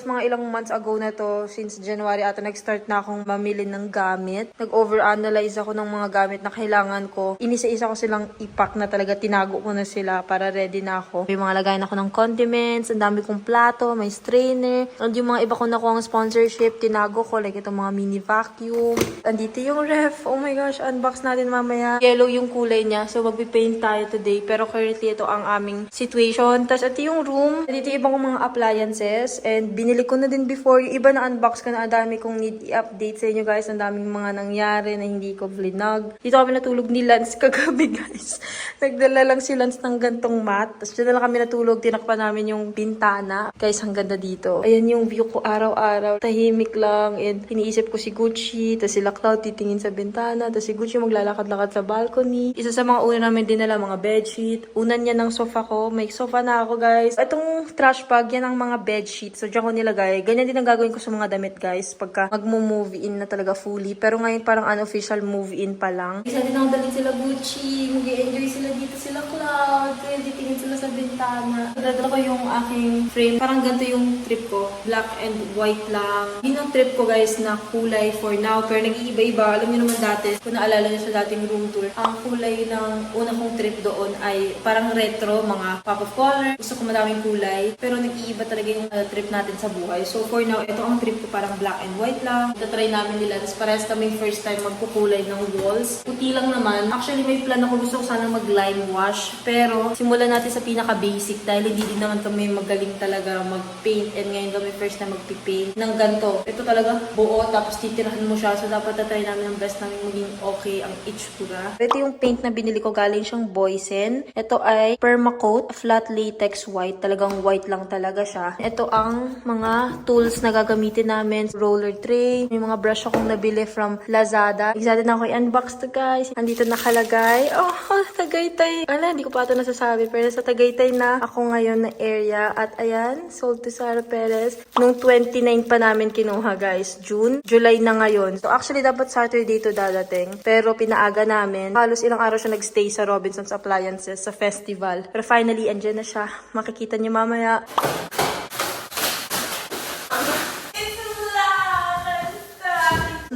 mga ilang months ago na to, since January ata, nag-start na akong mamili ng gamit. Nag-overanalyze ako ng mga gamit na kailangan ko. Inisa-isa ko silang ipack na talaga, tinago ko na sila para ready na ako. May mga lagayan ako ng condiments, ang dami kong plato, may strainer. And yung mga iba ko nakuha ang sponsorship, tinago ko, like itong mga mini vacuum. Andito yung ref. Oh my gosh, unbox natin mamaya. Yellow yung kulay niya, so magpipaint tayo today. Pero currently, ito ang aming situation. Tapos ito yung room. Dito yung ibang mga appliances. And binili ko na din before. Yung iba na unbox ko na. Ang dami kong need i-update sa inyo guys. Ang daming mga nangyari na hindi ko vlinag. Dito kami natulog ni Lance kagabi guys. Nagdala lang si Lance ng gantong mat. Tapos dito lang kami natulog. Tinakpan namin yung bintana. Guys, ang ganda dito. Ayan yung view ko araw-araw. Tahimik lang. And iniisip ko si Gucci. Tapos sila Cloud titingin sa bintana. Tapos si Gucci maglalakad-lakad sa balcony. Isa sa mga una namin dinala mga bedsheet. Unan niya ng sofa ko. May sofa na ako guys. Itong trash bag, yan ang mga bedsheet. So diyan ko nilagay. Ganyan din ang gagawin ko sa mga damit guys. Pagka mag-move in na talaga fully. Pero ngayon parang unofficial move in pa lang. Isa din ako dalit sila Gucci. Mag-enjoy sila dito sila Cloud. Kaya titingin sila sa bintana. Dadala ko yung aking frame. Parang ganito yung trip ko. Black and white lang. Yun ang trip ko guys na kulay for now. Pero nag-iiba-iba. Alam niyo naman dati, kung naalala niyo sa dating room tour, ang kulay ng una kong trip doon ay parang retro, mga pop of color. Gusto ko madaming kulay. Pero nag-iiba talaga yung trip natin sa buhay. So for now, ito ang trip ko parang black and white lang. Itatry namin nila. Tapos parehas kaming first time magkukulay ng walls. Puti lang naman. Actually, may plan ako. Gusto ko sana mag-lime wash. Pero simulan natin sa pinaka-basic dahil hindi din naman kami magaling talaga mag-paint. And ngayon kami first time mag-paint ng ganito. Ito talaga buo. Tapos titirahan mo siya. So dapat tatry namin ang best namin maging okay ang itsura. Ito yung paint na binili ko. Galing siyang Boysen. Ito ay Permacoat Flat Latex White. Talagang white lang talaga siya. Ito ang mga tools na gagamitin namin. Roller tray. May mga brush akong nabili from Lazada. Excited na ako i-unbox to guys. Andito nakalagay. Oh, Tagaytay. Ala, hindi ko pa ito nasasabi. Pero sa Tagaytay na ako ngayon na area. At ayan, sold to Sarah Perez. Nung 29 pa namin kinuha guys. June. July na ngayon. So actually dapat Saturday to dadating. Pero pinaaga namin. Halos ilang araw siya nagstay sa Robinson's Appliances sa festival. Pero finally, andyan na siya. Makikita niyo mamaya.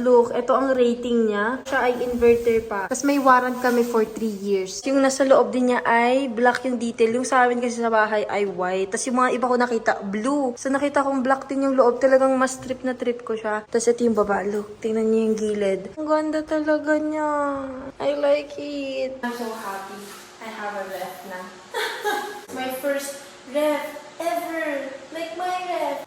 Look, ito ang rating niya. Siya ay inverter pa. Tapos may warrant kami for 3 years. Yung nasa loob din niya ay black yung detail. Yung sa amin kasi sa bahay ay white. Tapos yung mga iba ko nakita, blue. So nakita kong black din yung loob. Talagang mas trip na trip ko siya. Tapos ito yung baba. Look, tingnan niyo yung gilid. Ang ganda talaga niya. I like it. I'm so happy. I have a ref na. My first ref ever. Like my ref.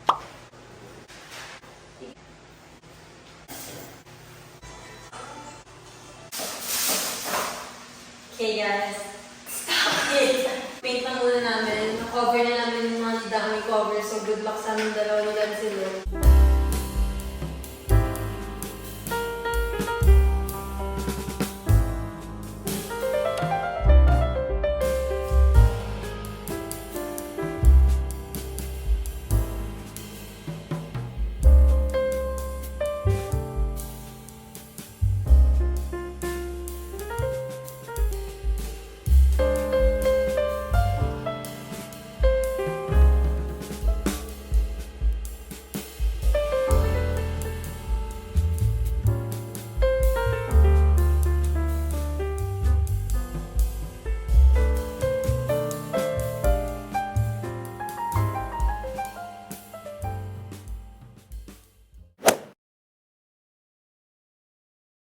Okay guys, stop it! Paint na muna namin. Na-cover na namin yung mga daming cover. So good luck sa aming dalawa ni Lancelo.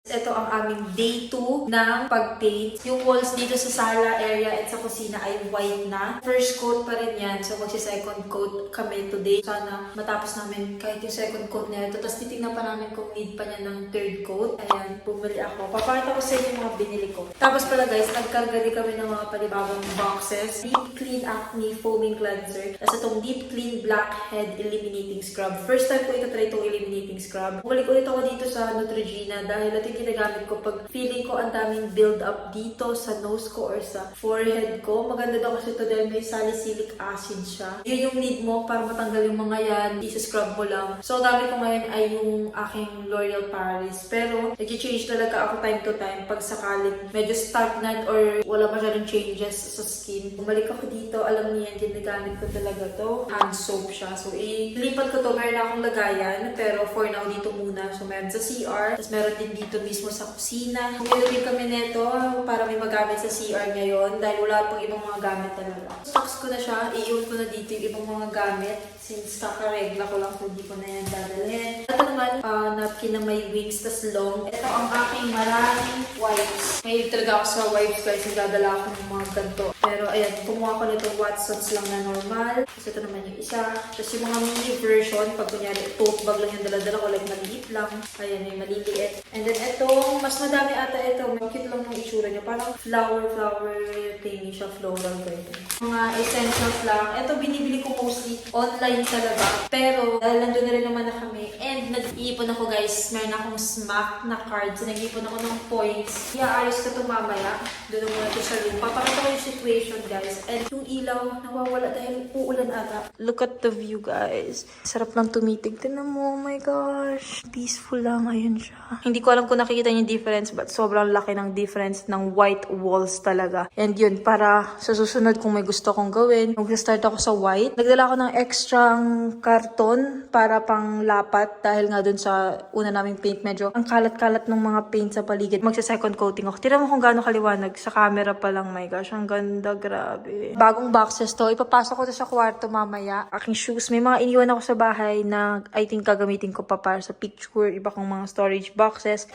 Ito ang aming day 2 ng pag-paint. Yung walls dito sa sala area at sa kusina ay white na. First coat pa rin yan. So magsi-second coat kami today. Sana matapos namin kahit yung second coat na ito. Tapos titignan pa namin kung need pa niya ng third coat. Ayan, bumili ako. Papakita ko sa inyo yung mga binili ko. Tapos pala guys, nagkarga din kami ng mga panibagong boxes. Deep Clean Acne Foaming Cleanser. Tapos itong Deep Clean Blackhead Eliminating Scrub. First time ko ito try itong eliminating scrub. Bumalik ulit ako dito sa Neutrogena dahil natin ginagamit ko pag feeling ko ang daming build up dito sa nose ko or sa forehead ko. Maganda daw kasi ito dahil may salicylic acid siya. Yun yung need mo para matanggal yung mga yan. Isa-scrub mo lang. So, gamit ko ngayon ay yung aking L'Oreal Paris. Pero, nag-change talaga ako time to time pag sakaling medyo stagnant or wala masyadong changes sa skin. Bumalik ako dito, alam niyo yan, ginagamit ko talaga to. Hand soap siya. So, ilipat ko to. Meron akong lagayan, pero for now, dito muna. So, meron sa CR. Tapos, meron din dito mismo sa kusina. Bumili kami neto para may magamit sa CR ngayon dahil wala pang ibang mga gamit talaga. Stocks ko na siya. I-iwan ko na dito yung ibang mga gamit since kakaregla ko lang kung di ko na yan dadalhin. Ito naman, napkin na may wings tas long. Ito ang aking maraming wipes. May talaga ako sa wipes guys. Nagdadala ako ng mga ganito. Pero ayan, kumuha ko nito Watsons lang na normal. Tapos ito naman yung isa. Tapos yung mga mini version, pag kunyari tote bag lang yung dala-dala ko, like maliit lang. Ayan, may maliliit. And then ito, mas madami ata ito. Cute lang yung itsura niya. Parang flower thingy siya, floral ganyan. Mga essentials lang. Ito binibili ko mostly online talaga. Pero dahil nandun na rin naman na kami. And nag-iipon ako guys. Meron akong smack na cards. Nag-iipon ako ng points. Iaayos ko ito mamaya. Doon muna ito sa room. Papakita ko yung situation guys. And yung ilaw nawawala dahil uulan ata. Look at the view guys. Sarap lang tumitig. Tignan mo. Oh my gosh. Peaceful lang. Ayun siya. Hindi ko alam kung nakikita niyo yung difference but sobrang laki ng difference ng white walls talaga. And yun, para sa susunod kung may gusto kong gawin, mag-start ako sa white. Nagdala ako ng extra karton para pang lapat dahil nga dun sa una naming paint medyo ang kalat-kalat ng mga paint sa paligid. Magsa-second coating ako. Tira mo kung gaano kaliwanag. Sa camera pa lang, my gosh. Ang ganda, grabe. Bagong boxes to. Ipapasok ko to sa kwarto mamaya. Aking shoes. May mga iniwan ako sa bahay na I think gagamitin ko pa para sa picture. Iba kong mga storage boxes.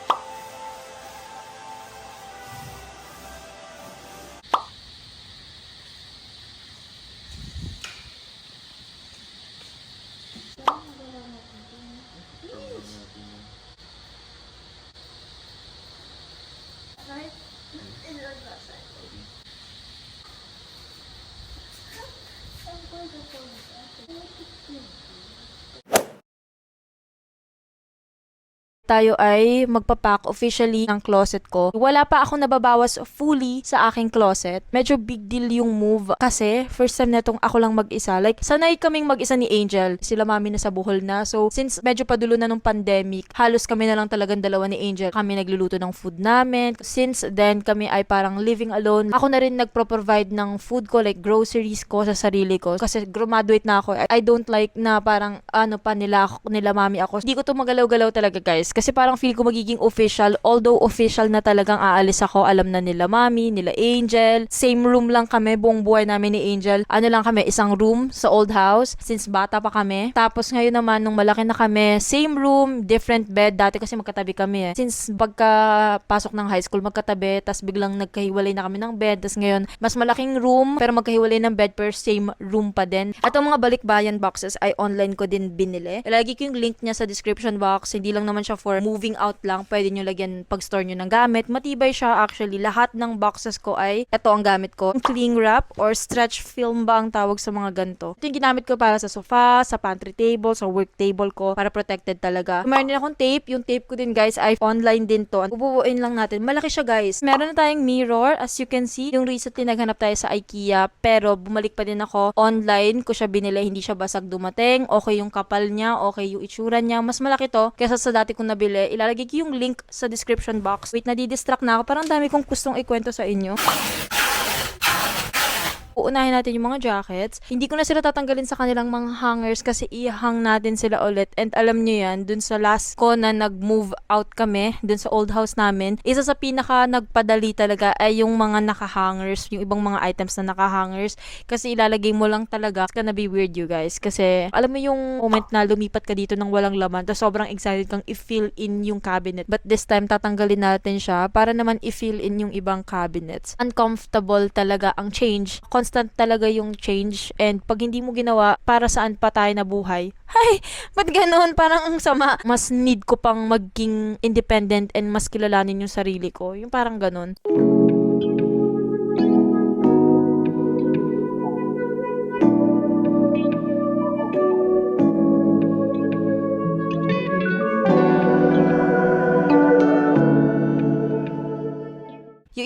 Tayo ay magpapack officially ng closet ko. Wala pa ako nababawas fully sa aking closet. Medyo big deal yung move kasi first time na itong ako lang mag-isa. Like, sanay kaming mag-isa ni Angel. Sila mami na sa Bohol na. So, since medyo padulo na nung pandemic, halos kami na lang talagang dalawa ni Angel. Kami nagluluto ng food namin. Since then, kami ay parang living alone. Ako na rin nagpro-provide ng food ko, like groceries ko sa sarili ko. Kasi graduate na ako. I don't like na parang nila mami ako. Hindi ko to magalaw-galaw talaga guys. Kasi parang feel ko magiging official. Although official na talagang aalis ako. Alam na nila mami, nila Angel. Same room lang kami. Buong buhay namin ni Angel. Ano lang kami, isang room sa old house. Since bata pa kami. Tapos ngayon naman, nung malaki na kami, same room, different bed. Dati kasi magkatabi kami eh. Since pagkapasok ng high school, magkatabi. Tapos biglang nagkahiwalay na kami ng bed. Tapos ngayon, mas malaking room. Pero magkahiwalay ng bed per same room pa din. At ang mga balikbayan boxes ay online ko din binili. Ilagay ko yung link niya sa description box. Hindi lang naman siya for moving out lang. Pwede nyo lagyan pag-store nyo ng gamit. Matibay siya actually. Lahat ng boxes ko ay ito ang gamit ko. Cling wrap or stretch film ba ang tawag sa mga ganito. Ito yung ginamit ko para sa sofa, sa pantry table, sa work table ko para protected talaga. Meron din akong tape. Yung tape ko din guys ay online din to. Bubuuin lang natin. Malaki siya guys. Meron na tayong mirror. As you can see, yung recently naghanap tayo sa IKEA pero bumalik pa din ako online ko siya binili. Hindi siya basag dumating. Okay yung kapal niya. Okay yung itsura niya. Mas malaki to kaysa sa dati kong nabili. Ilalagay ko yung link sa description box. Wait, nadidistract na ako. Parang dami kong gustong ikwento sa inyo. Uunahin natin yung mga jackets. Hindi ko na sila tatanggalin sa kanilang mga hangers kasi i-hang natin sila ulit. And alam nyo yan, dun sa last ko na nag-move out kami, dun sa old house namin, isa sa pinaka nagpadali talaga ay yung mga naka-hangers, yung ibang mga items na naka-hangers. Kasi ilalagay mo lang talaga. It's gonna be weird you guys. Kasi alam mo yung moment na lumipat ka dito ng walang laman, tapos sobrang excited kang i-fill in yung cabinet. But this time, tatanggalin natin siya para naman i-fill in yung ibang cabinets. Uncomfortable talaga ang change. Constant talaga yung change and pag hindi mo ginawa, para saan pa tayo nabuhay? Ay, ba't ganun? Parang ang sama. Mas need ko pang maging independent and mas kilalanin yung sarili ko. Yung parang ganun.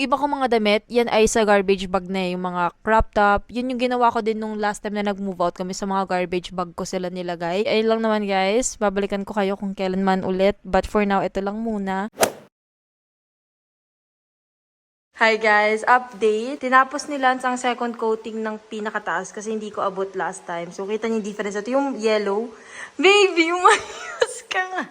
iba kong mga damit, yan ay sa garbage bag na yung mga crop top. Yun yung ginawa ko din nung last time na nag-move out kami, sa mga garbage bag ko sila nilagay. Ayun lang naman guys, babalikan ko kayo kung kailan man ulit. But for now, ito lang muna. Hi guys, update. Tinapos ni Lance ang second coating ng pinakataas kasi hindi ko abot last time. So kita niyo yung difference. Ito yung yellow. Baby, umayos ka nga.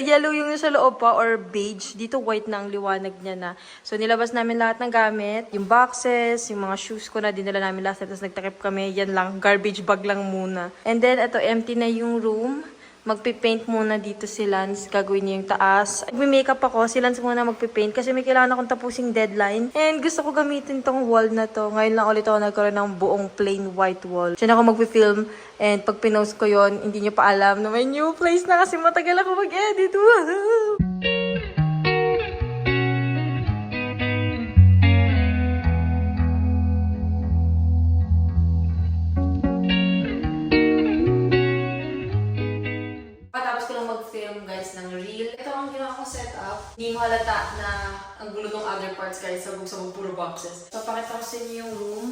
Yellow yung sa loob pa or beige. Dito white na ang liwanag niya na. So nilabas namin lahat ng gamit. Yung boxes, yung mga shoes ko na dinala namin last time. Tapos nagtakip kami. Yan lang, garbage bag lang muna. And then ito, empty na yung room. Magpipaint muna dito si Lance. Gagawin niya yung taas. Mag-makeup ako. Si Lance muna magpipaint kasi may kailangan akong tapusing deadline. And gusto ko gamitin tong wall na to. Ngayon lang ulit ako nagkaroon ng buong plain white wall. Diyan ako magpi-film. And pag pinost ko yon, hindi niyo pa alam na may new place na kasi matagal ako mag-edit. Wow! Tapos ko lang mag-film guys ng reel. Ito ang ginawa kong setup. Hindi mo halata na ang gulo ng other parts guys. Sabog-sabog puro boxes. Papakita ko sa inyo yung room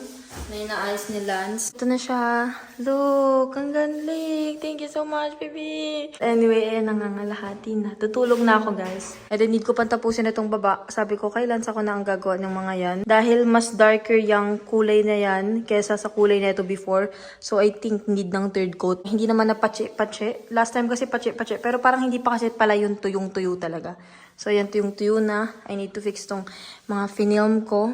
na inaayos ni Lance. Ito na siya. Look, ang galing. Thank you so much, baby. Anyway, nangangalahati na. Tutulog na ako guys. And then need ko pang tapusin itong baba. Sabi ko kay Lance ako na ang gagawa ng mga yan. Dahil mas darker yung kulay na yan kesa sa kulay na ito before. So I think need ng third coat. Hindi naman na pache-pache. Last time kasi pache-pache. Pero parang hindi pa kasi pala yung tuyong-tuyo talaga. So yan tuyong-tuyo na. I need to fix tong mga finilm ko.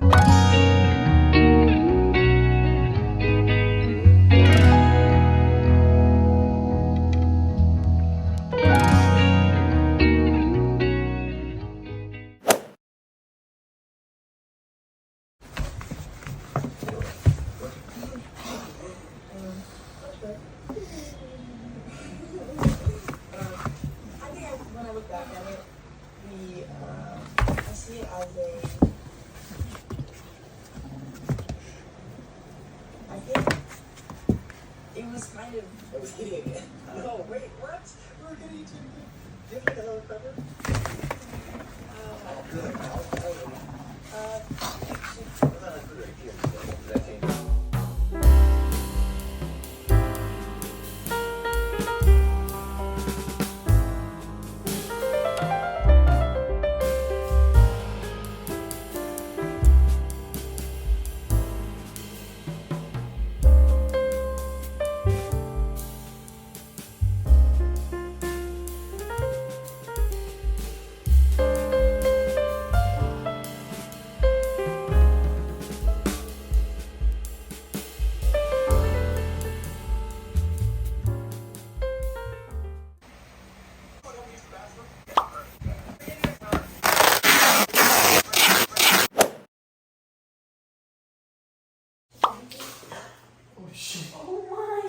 Oh my!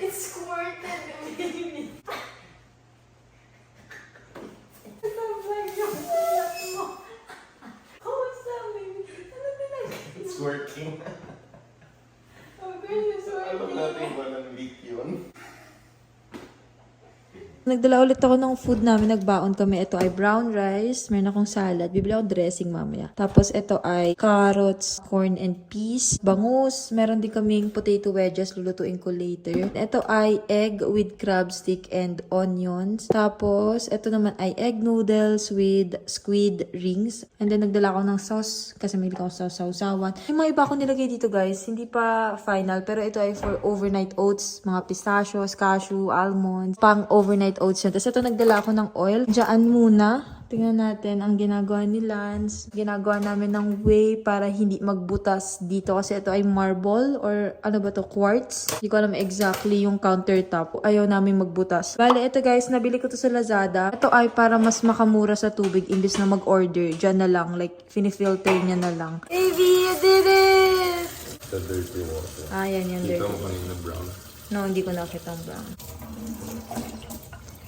It's squirted! It's working. Oh, goodness, it's Alam working. natin walang leak yun. Nagdala ulit ako ng food namin, nagbaon kami. Ito ay brown rice, meron akong salad, bibili ako dressing mamaya. Tapos ito ay carrots, corn and peas, bangus, meron din kaming potato wedges, lulutuin ko later. Ito ay egg with crab stick and onions. Tapos ito naman ay egg noodles with squid rings. And then nagdala ako ng sauce, kasi may ako sa sausawan. Yung mga iba akong nilagay dito guys, hindi pa final, pero ito ay for overnight oats, mga pistachios, cashew, almonds, pang overnight oats yan. Tapos ito nagdala ako ng oil. Diyan muna. Tingnan natin ang ginagawa ni Lance. Ginagawa namin ng whey para hindi magbutas dito. Kasi ito ay marble or ano ba to, quartz. Hindi ko alam exactly yung countertop. Ayaw namin magbutas. Bale, ito guys, nabili ko to sa Lazada. Ito ay para mas makamura sa tubig imbis na mag-order. Diyan na lang. Like, finifilter niya na lang. Baby, you did it! The dirty water. Ah, yan yung Kita dirty. mo kanina brown. No, hindi ko nakita ang brown.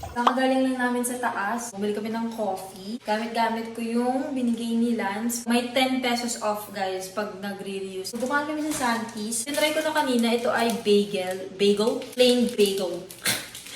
Kakagaling lang namin sa taas. Bumili kami ng coffee. Gamit-gamit ko yung binigay ni Lance. May 10 pesos off, guys, pag nagre-reuse. Dumaan kami sa Santis. Tinry ko na kanina, ito ay bagel. Bagel? Plain bagel.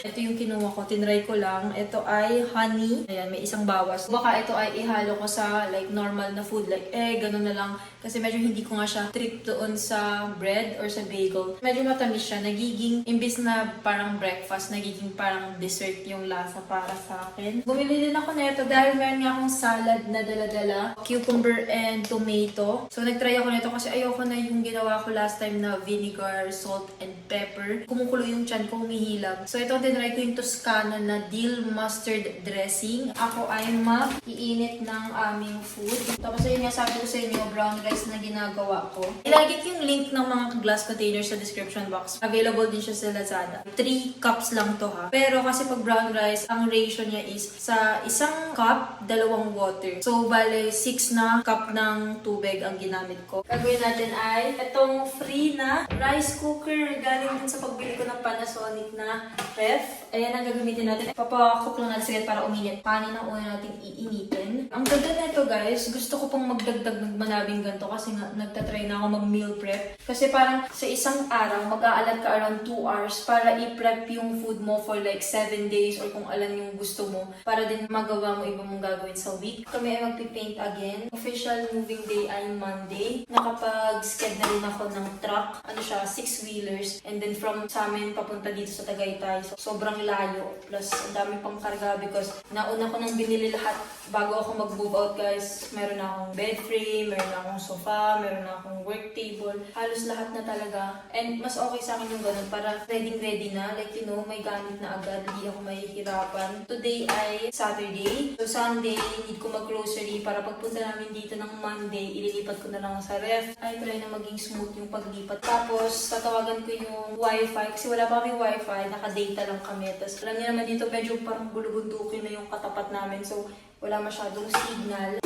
Ito yung kinuha ko, tinry ko lang. Ito ay honey. Ayan, may isang bawas. Baka ito ay ihalo ko sa like normal na food, like ganun na lang. Kasi medyo hindi ko nga siya trip doon sa bread or sa bagel. Medyo matamis siya. Nagiging, imbis na parang breakfast, nagiging parang dessert yung lasa para sa akin. Bumili din ako nito dahil meron nga akong salad na dala-dala. Cucumber and tomato. So, nagtry ako nito kasi ayoko na yung ginawa ko last time na vinegar, salt, and pepper. Kumukulo yung tiyan ko, humihilab. So, ito tinry ko yung Toscano na dill mustard dressing. Ako ay mag-iinit ng aming food. Tapos, ayun nga, sabi ko sa inyo, brown rice na ginagawa ko. Ilagay ko yung link ng mga glass containers sa description box. Available din siya sa Lazada. 3 cups lang to ha. Pero kasi pag brown rice, ang ratio niya is sa isang cup, 2 water. So, bale, 6 na cup ng tubig ang ginamit ko. Gagawin natin ay itong free na rice cooker. Galing din sa pagbili ko ng Panasonic na ref. Ayan ang gagamitin natin. Papakook lang natin saglit para uminit. Kanin ang una natin iinitin. Ang ganda na ito guys, gusto ko pang magdagdag ng manabing ganito kasi nga nagtatry na ako mag meal prep. Kasi parang sa isang araw, mag-aalat ka around 2 hours para i-prep yung food mo for like 7 days or kung alam yung gusto mo para din magawa mo iba mong gagawin sa week. Kami ay magpipaint again. Official moving day ay Monday. Nakapag-sked na rin ako ng truck. Ano siya, 6-wheelers. And then from sa amin papunta dito sa Tagaytay. So, sobrang layo. Plus, ang dami pang karga because nauna ko nang binili lahat bago ako mag-move out guys. Meron na akong bed frame, meron na akong sofa, meron na akong work table. Halos lahat na talaga. And mas okay sa akin yung ganun para ready na. Like, you know, may gamit na agad. Hindi ako mahihirapan. Today ay Saturday. So, Sunday, need ko mag-grocery para pagpunta namin dito ng Monday, ililipat ko na lang sa ref. Ay, try na maging smooth yung paglipat. Tapos, tatawagan ko yung wifi. Kasi wala pa kami wifi. Naka-data lang kami. Tapos, alam niyo naman dito, medyo parang bulubundukin na yung katapat namin. So, wala masyadong signal.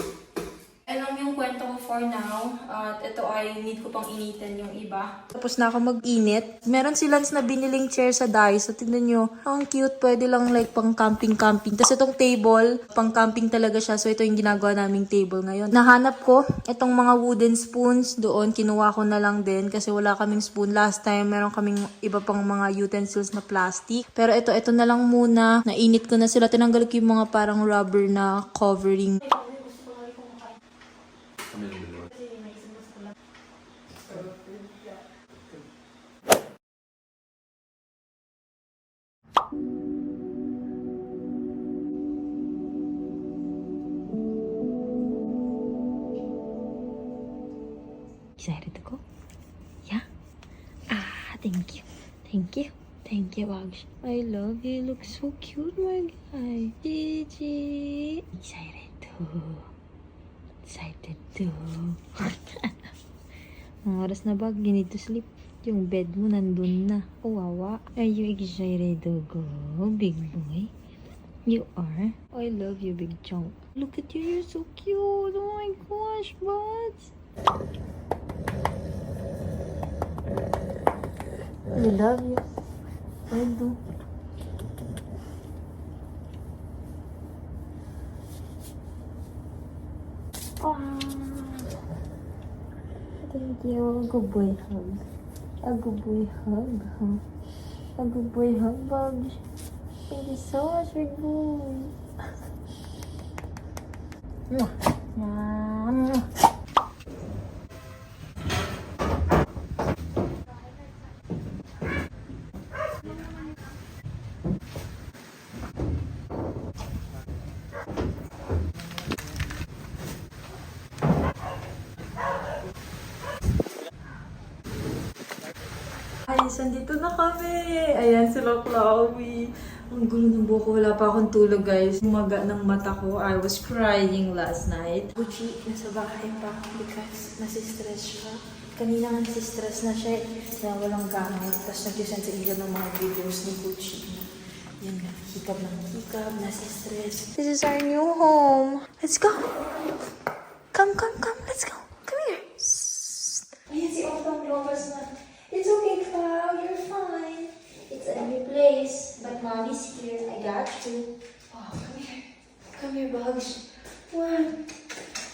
And lang yung kwento ko for now. At ito ay need ko pang initin yung iba. Tapos na ako mag-init. Meron silang na biniling chair sa Daiso. So, tignan nyo. Ang cute. Pwede lang like pang camping-camping. Tapos itong table, pang camping talaga siya. So ito yung ginagawa naming table ngayon. Nahanap ko itong mga wooden spoons doon. Kinuha ko na lang din kasi wala kaming spoon. Last time, meron kaming iba pang mga utensils na plastic. Pero ito na lang muna. Nainit ko na sila. Tinanggal ko yung mga parang rubber na covering. Excited to go? Yeah? Thank you. Thank you. Thank you, Bagsh. I love you. You look so cute, my guy. Gigi. Excited too. Excited too. Ang oras na bag, you need to sleep. Yung bed mo nandun na. Kawawa. Are you excited to go, big boy? You are? I love you, big chunk. Look at you, you're so cute. Oh my gosh, buds. I love you. I do. Thank you. Good boy hug. A good boy hug, huh? A good boy hug, Bugs. Thank you so much, big boy. Mwah. Mwah. Guys, andito na kami. Ayan sila, Chloe. Ang gulo ng buhok ko. Wala pa akong tulog, guys. Umaga ng mata ko. I was crying last night. Gucci, nasa bahay pa because nasistress siya. Kanina nga nasistress na siya. Kaya walang gamit. Tapos nag-send sa iyo ng mga videos ni Gucci. Yan nga, hikab ng hikab, nasistress. This is our new home. Let's go. Come. Let's go. Come here. Ayan si Otong Globers na. It's okay, Cloud. You're fine. It's a new place. But Mommy's here. I got you. Oh, come here. Come here, Bugs. What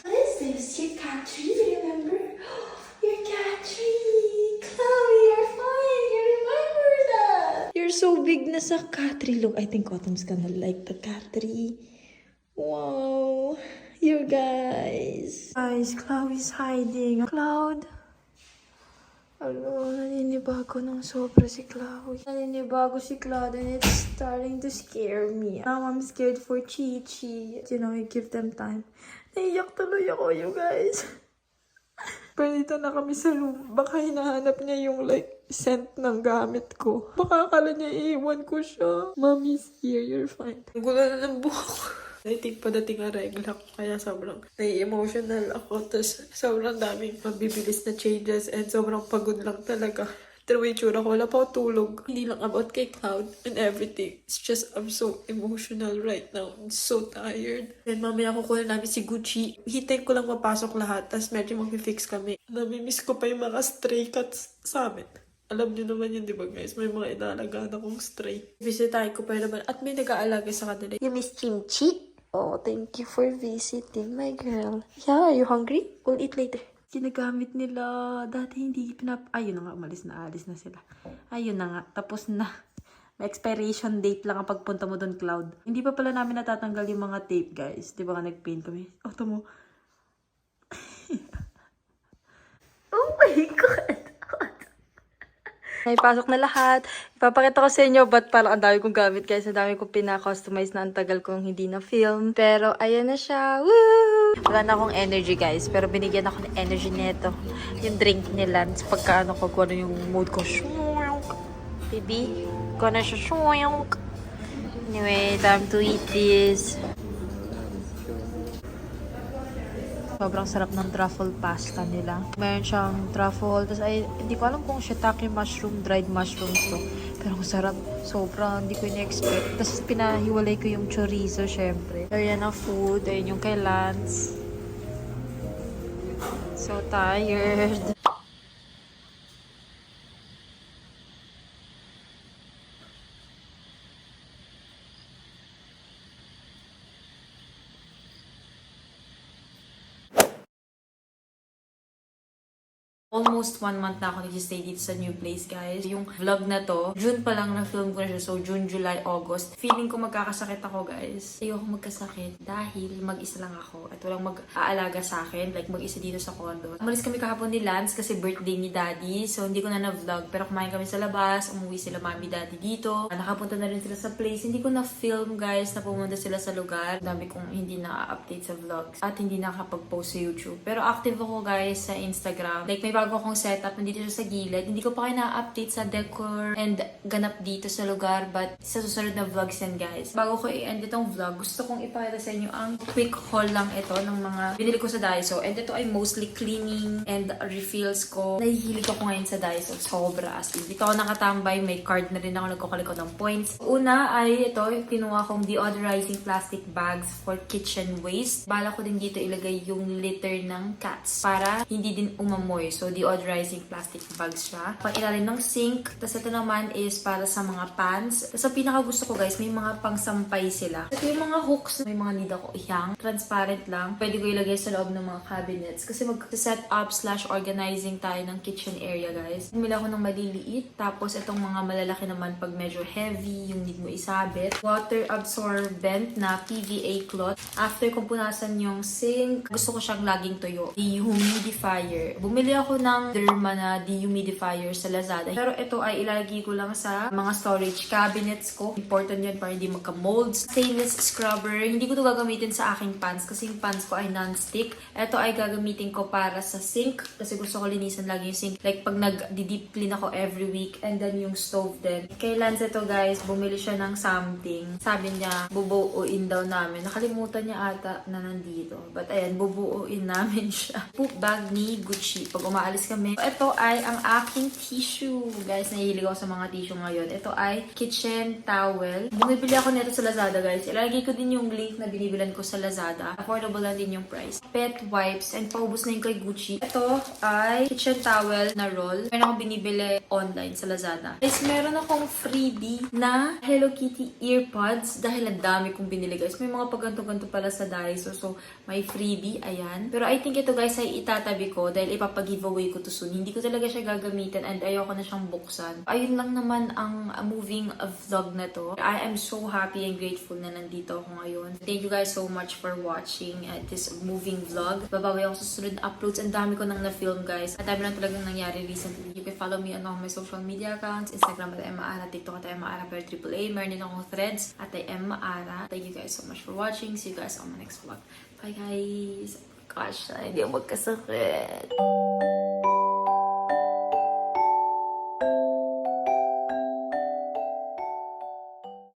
is this? Your cat tree, remember? Your cat tree. Chloe, you're fine. You remember that. You're they're so big na sa Katri. Look, I think Autumn's gonna like the Katri. Wow. You guys. Guys, Cloud is hiding. Cloud. Hello, naninibago ng sobra si Cloud. Naninibago si Cloud and it's starting to scare me. Now I'm scared for Chi-Chi. You know, I give them time. Naiyak tuloy ako, you guys. Pero dito na kami sa room. Baka hinahanap niya yung like scent ng gamit ko. Baka akala niya iiwan ko siya. Mommy's here, you're fine. Ang gulo na ng buhok ko. I think padating ang regla ko. Kaya sobrang nai-emotional ako. Tapos sobrang daming mabibilis na changes. And sobrang pagod lang talaga. Pero yung tsura ko, wala pa ako tulog. Hindi lang about kay Cloud and everything. It's just, I'm so emotional right now. I'm so tired. And mamaya kukunin namin si Gucci. Hintay ko lang mapasok lahat. Tapos medyo mag-fix kami. Namimiss ko pa yung mga stray cats sa amin. Alam niyo naman yun, di ba guys? May mga inaalagaan akong stray. Visitahin ko pa yun naman. At may nag-aalaga sa kanila. You miss Chimchi? Oh, thank you for visiting, my girl. Yeah, are you hungry? We'll eat later. Ginagamit nila. Dati hindi ayun na nga, umalis na. Alis na sila. Ayun na nga. Tapos na. May expiration date lang ang pagpunta mo doon, Cloud. Hindi pa pala namin natatanggal yung mga tape, guys. Di ba nga nag-paint kami? Oh, tamo. Oh my God! Naipasok na lahat. Ipapakita ko sa inyo ba't parang ang dami kong gamit guys. Ang dami kong pina-customize na ang tagal kong hindi na-film. Pero ayan na siya. Woo! Wala na akong energy guys. Pero binigyan ako ng energy nito. Yung drink nila. Pagka ko, kung ano yung mood ko. Baby, kung ano siya. Anyway, time to eat this. Sobrang sarap ng truffle pasta nila. Meron siyang truffle. Tapos ay, hindi ko alam kung shiitake mushroom, dried mushrooms to. Pero ang sarap. Sobrang hindi ko in-expect. Tapos pinahiwalay ko yung chorizo, syempre. Ayan ang food. Ayan yung kay Lance. So tired. Almost 1 month na ako nag-stay dito sa new place, guys. Yung vlog na to, June pa lang na-film ko na siya. So, June, July, August. Feeling ko magkakasakit ako, guys. Ayoko magkasakit dahil mag-isa lang ako at walang mag-aalaga sa akin. Like, mag-isa dito sa condo. Umalis kami kahapon ni Lance kasi birthday ni Daddy. So, hindi ko na na-vlog. Pero kumain kami sa labas. Umuwi sila Mami, Daddy dito. Nakapunta na rin sila sa place. Hindi ko na-film, guys, na pumunta sila sa lugar. Dami kong hindi na-update sa vlogs. At hindi nakakapag-post sa YouTube. Pero active ako, guys, sa Instagram. Like, may bago akong setup nandito siya sa gilid. Hindi ko pa kayo na-update sa decor and ganap dito sa lugar, but sa susunod na vlogs yan, guys. Bago ko i-end itong vlog, gusto kong ipakita sa inyo ang quick haul lang ito ng mga binili ko sa Daiso. And ito ay mostly cleaning and refills ko. Nahihilig ako ngayon sa Daiso. Sobra as in. Dito ako nakatambay. May card na rin ako nagkukulikot ng points. Una ay ito, kinuha kong deodorizing plastic bags for kitchen waste. Bala ko din dito ilagay yung litter ng cats para hindi din umamoy. So, deodorizing plastic bags siya. Pang ilalim ng sink. Tapos ito naman is para sa mga pans. Tapos ang pinaka gusto ko guys, may mga pangsampay sila. Ito yung mga hooks. May mga need ako ihang. Transparent lang. Pwede ko ilagay sa loob ng mga cabinets. Kasi mag-set up / organizing tayo ng kitchen area guys. Bumili ako ng maliliit. Tapos itong mga malalaki naman pag medyo heavy, yung need mo isabit. Water absorbent na PVA cloth. After kong punasan yung sink, gusto ko siyang laging tuyo. Dehumidifier. Bumili ako ng Derma na dehumidifier sa Lazada. Pero ito ay ilalagay ko lang sa mga storage cabinets ko. Important yun para hindi magka-molds. Stainless scrubber. Hindi ko to gagamitin sa aking pans kasi yung pans ko ay non-stick. Ito ay gagamitin ko para sa sink kasi gusto ko linisan lagi yung sink. Like pag nag-deep clean ako every week and then yung stove din. Kay Lance ito guys, bumili siya ng something. Sabi niya, bubuuin daw namin. Nakalimutan niya ata na nandito. But ayan, bubuuin namin siya. Poop bag ni Gucci. Pag umaalis kami. Ito ay ang aking tissue. Guys, nahihilig ako sa mga tissue ngayon. Ito ay kitchen towel. Bumibili ako nito sa Lazada, guys. Ilalagay ko din yung link na binibilan ko sa Lazada. Affordable lang din yung price. Pet wipes. And paubos na yung kay Gucci. Ito ay kitchen towel na roll. Meron akong binibili online sa Lazada. Guys, meron akong freebie na Hello Kitty earpods. Dahil ang dami kong binili, guys. May mga pagganto-ganto pala sa Daiso. So, may freebie. Ayan. Pero I think ito, guys, ay itatabi ko dahil ipapag-giveaway giveaway ko to soon. Hindi ko talaga siya gagamitin and ayoko na siyang buksan. Ayun lang naman ang moving vlog na to. I am so happy and grateful na nandito ako ngayon. Thank you guys so much for watching this moving vlog. Babawi ako sa susunod na uploads. Ang dami ko nang na-film, guys. At dami lang talagang nangyari recently. You can follow me on all my social media accounts. Instagram at Emma Ara, TikTok at Emma Ara per AAA. Meron din akong threads at Emma Ara. Thank you guys so much for watching. See you guys on my next vlog. Bye guys! Gosh, hindi ako magkasakit.